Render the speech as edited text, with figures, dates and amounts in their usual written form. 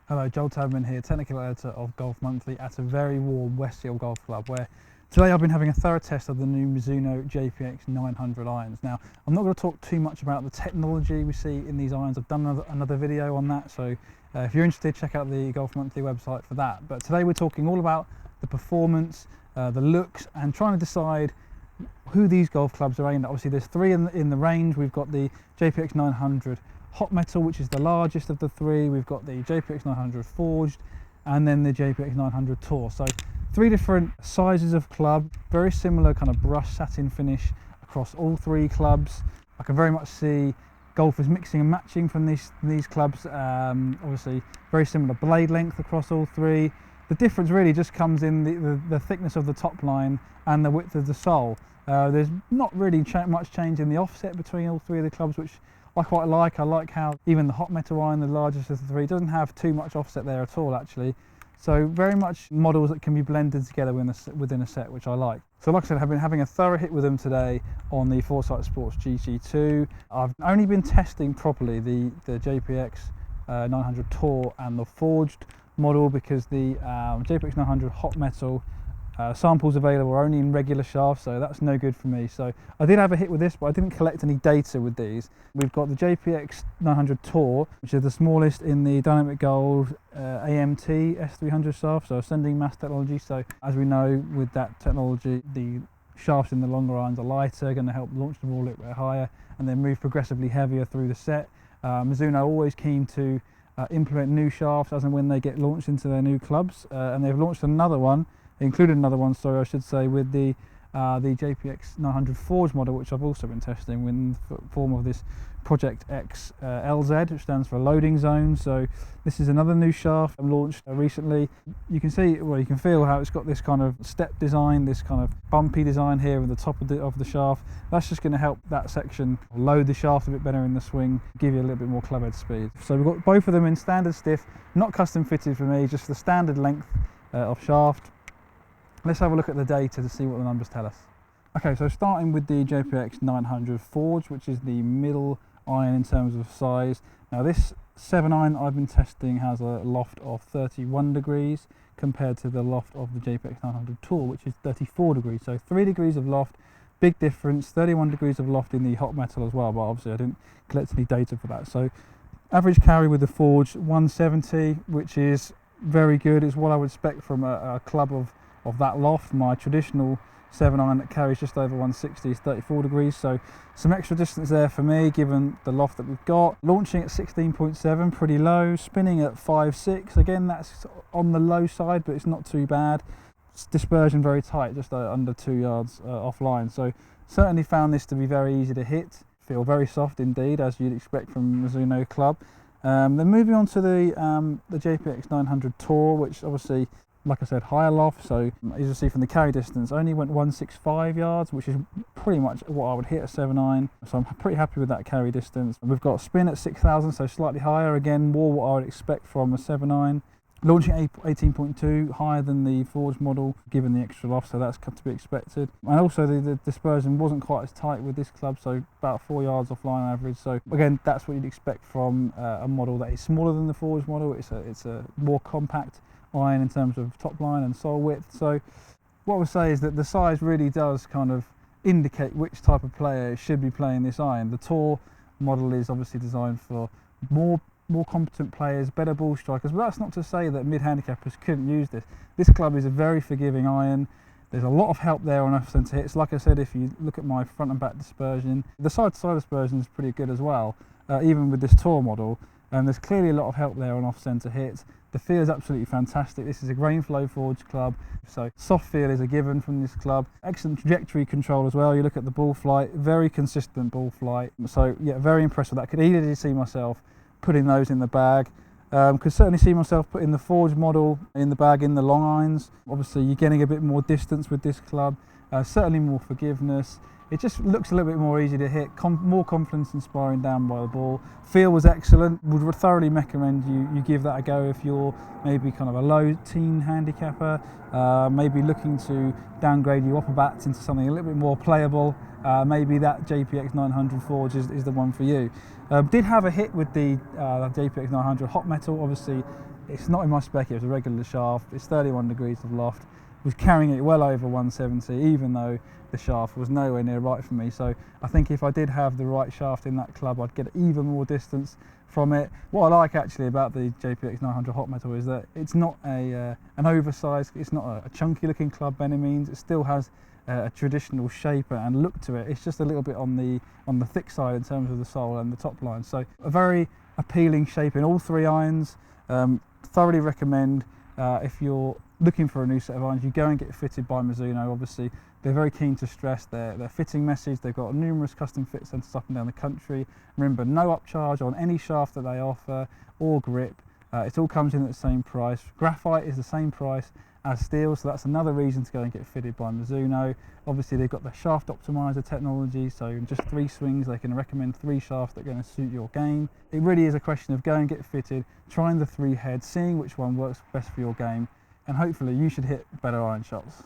Hello, Joel Tadman here, technical editor of Golf Monthly at a very warm West Hill Golf Club, where today I've been having a thorough test of the new Mizuno JPX 900 irons. Now, I'm not going to talk too much about the technology we see in these irons. I've done another video on that, so if you're interested, check out the Golf Monthly website for that. But today we're talking all about the performance, the looks, and trying to decide who these golf clubs are aimed at. Obviously, there's three in the range. We've got the JPX 900 Hot Metal, which is the largest of the three. We've got the JPX 900 Forged, and then the JPX 900 Tour. So three different sizes of club, very similar kind of brushed satin finish across all three clubs. I can very much see golfers mixing and matching from these clubs. Obviously, very similar blade length across all three. The difference really just comes in the thickness of the top line and the width of the sole. There's not really much change in the offset between all three of the clubs, which I quite like. I like how even the Hot Metal iron, the largest of the three, doesn't have too much offset there at all actually. So very much models that can be blended together within a set, which I like. So like I said, I've been having a thorough hit with them today on the Foresight Sports GT2. I've only been testing properly the JPX 900 Tour and the Forged model because the JPX 900 Hot Metal samples available are only in regular shafts, so that's no good for me. So I did have a hit with this, but I didn't collect any data with these. We've got the JPX 900 Tour, which is the smallest in the Dynamic Gold AMT S300 shaft, so ascending mass technology. So as we know, with that technology, the shafts in the longer irons are lighter, going to help launch the ball a little bit higher and then move progressively heavier through the set. Mizuno always keen to implement new shafts as and when they get launched into their new clubs, and they've launched another one, included another one, sorry, I should say, with the JPX 900 Forge model, which I've also been testing in the form of this Project X LZ, which stands for loading zone. So this is another new shaft launched recently. You can see, well, you can feel how it's got this kind of step design, this kind of bumpy design here at the top of the shaft. That's just going to help that section load the shaft a bit better in the swing, give you a little bit more club head speed. So we've got both of them in standard stiff, not custom fitted for me, just the standard length of shaft. Let's have a look at the data to see what the numbers tell us. Okay, so starting with the JPX 900 Forge, which is the middle iron in terms of size. Now this 7 iron I've been testing has a loft of 31 degrees compared to the loft of the JPX 900 Tour, which is 34 degrees. So 3 degrees of loft, big difference. 31 degrees of loft in the Hot Metal as well, but obviously I didn't collect any data for that. So average carry with the Forge 170, which is very good. It's what I would expect from a club of that loft. My traditional 7 iron that carries just over 160 is 34 degrees, so some extra distance there for me given the loft that we've got. Launching at 16.7, pretty low. Spinning at 5.6, again that's on the low side, but it's not too bad. Dispersion very tight, just under 2 yards offline, so certainly found this to be very easy to hit. Feel very soft indeed, as you'd expect from Mizuno club. Then moving on to the JPX 900 Tour, which obviously, like I said, higher loft, so as you see from the carry distance, only went 165 yards, which is pretty much what I would hit a 7 iron, so I'm pretty happy with that carry distance. We've got a spin at 6,000, so slightly higher, again more what I would expect from a 7 iron. Launching at 18.2, higher than the Forge model, given the extra loft, so that's to be expected. And also the dispersion wasn't quite as tight with this club, so about 4 yards offline on average. So again, that's what you'd expect from a model that is smaller than the Forge model. It's a more compact iron in terms of top line and sole width. So what I would say is that the size really does kind of indicate which type of player should be playing this iron. The Tour model is obviously designed for more competent players, better ball strikers, but that's not to say that mid-handicappers couldn't use this. This club is a very forgiving iron. There's a lot of help there on off-centre hits. Like I said, if you look at my front and back dispersion, the side-to-side dispersion is pretty good as well, even with this Tour model. There's clearly a lot of help there on off-centre hits. The feel is absolutely fantastic. This is a grain flow Forged club, so soft feel is a given from this club. Excellent trajectory control as well. You look at the ball flight, very consistent ball flight. So yeah, very impressed with that. Could easily see myself putting those in the bag. Could certainly see myself putting the Forged model in the bag in the long irons. Obviously you're getting a bit more distance with this club, certainly more forgiveness. It just looks a little bit more easy to hit, more confidence inspiring down by the ball. Feel was excellent. Would thoroughly recommend you give that a go if you're maybe kind of a low teen handicapper, maybe looking to downgrade your upper bats into something a little bit more playable. Maybe that JPX 900 Forge is the one for you. Did have a hit with the JPX 900 Hot Metal. Obviously It's not in my spec, it was a regular shaft, it's 31 degrees of loft, was carrying it well over 170, even though the shaft was nowhere near right for me. So I think if I did have the right shaft in that club, I'd get even more distance from it. What I like actually about the JPX 900 hot metal is that it's not an oversized, it's not a chunky looking club by any means. It still has a traditional shape and look to it. It's just a little bit on the thick side in terms of the sole and the top line. So a very appealing shape in all three irons. Thoroughly recommend if you're looking for a new set of irons, you go and get fitted by Mizuno. Obviously they're very keen to stress their fitting message. They've got numerous custom fit centres up and down the country. Remember, no upcharge on any shaft that they offer or grip. It all comes in at the same price. Graphite is the same price as steel, so that's another reason to go and get fitted by Mizuno. Obviously they've got the shaft optimizer technology, so in just 3 swings they can recommend 3 shafts that are going to suit your game. It really is a question of going and get fitted, trying the 3 heads, seeing which one works best for your game, and hopefully you should hit better iron shots.